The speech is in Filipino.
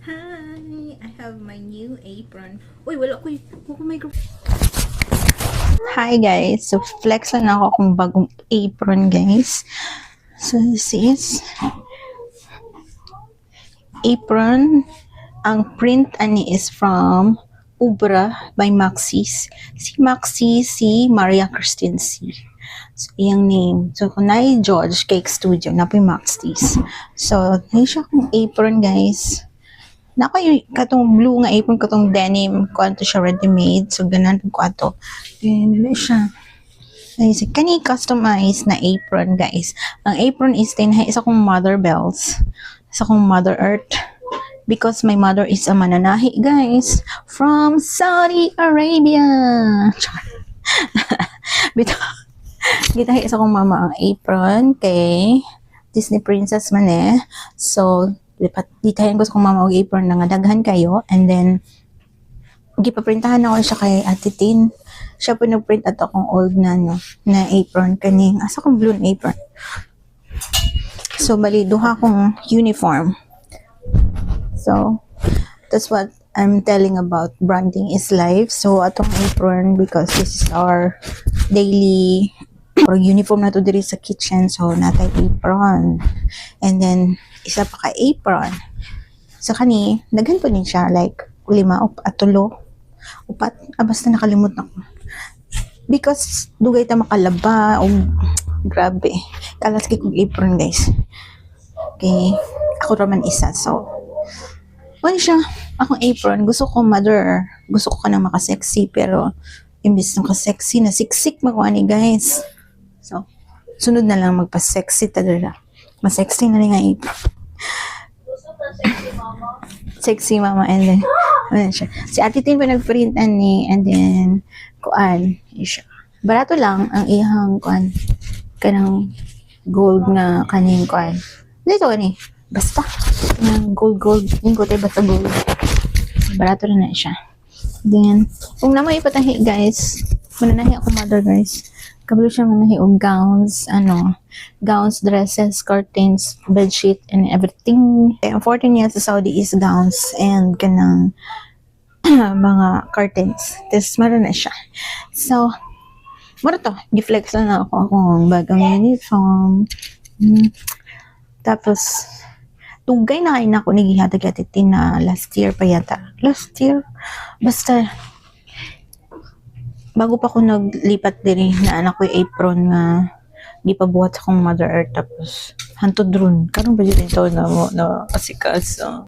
Hi! I have my new apron. Uy, wala ko microphone. Hi guys! So, flex lang ako kung bagong apron guys. So, this is apron. Ang print ani is from Ubra by Maxis. Si Maxis, si Maria Christine C. So, iyang name. So, kung na George Cake Studio, na po yung Maxis. So, yun siya kung apron guys. Nako yung katong blue nga apron, katong denim, kuanto siya ready-made. So, ganun ko ato. Ganun siya. Guys, kani customized na apron, guys. Ang apron is isa kong mother bells. Isa kong mother earth. Because my mother is a mananahi, guys. From Saudi Arabia. Gitahi isa kong mama ang apron kay Disney Princess man eh. So, ditahin ko sa kong mama og apron na nga daghan kayo, and then gipaprintahan ako siya kay Ate Tin. Siya po nagprint ato akong old na na apron kaning asa kong blue apron. So bali duha kong uniform. So that's what I'm telling about branding is life. So atong apron, because this is our daily or uniform na to diri sa kitchen, so natay apron. And then isa pa ka apron. So kani daghan po din siya, like 5 at 3 upat, basta nakalimot na ko. Because dugay ta makalaba o grabe. Kalas kay kong apron guys. Okay, ako raman isa. So ano siya, akong apron, gusto ko mother, gusto ko ka na makasexy, pero imbis na makasexy, na siksik makuha ni guys. So, sunod na lang magpa-sexy talaga. Mas-sexy na rin nga apron. Sexy mama, and then, ano siya. Si Ate Tin pa nag-print ani, and then, kuan, siya. Barato lang ang ihang kuan, kanang gold na kaning kuan. Dito ni, basta. Gold. Yung kote basta gold. Barato na siya. Then, kung naman ipatahi guys, mananahi ako mother guys. Kabalo siya manahi og gowns, gowns, dresses, curtains, bedsheet, and everything. Ang 14 years sa Saudi is gowns and kanang mga curtains. Tapos meron na siya. So, mara to, giflex na ako akong bagong uniform. Tapos, tugay na kain ako ni gihatag Ate Tin na last year pa yata. Last year? Basta, bago pa ako naglipat diri na anak ko yung apron nga gipabuhat sa akong mother earth, tapos hantod ron. Karong ba dito na asikas.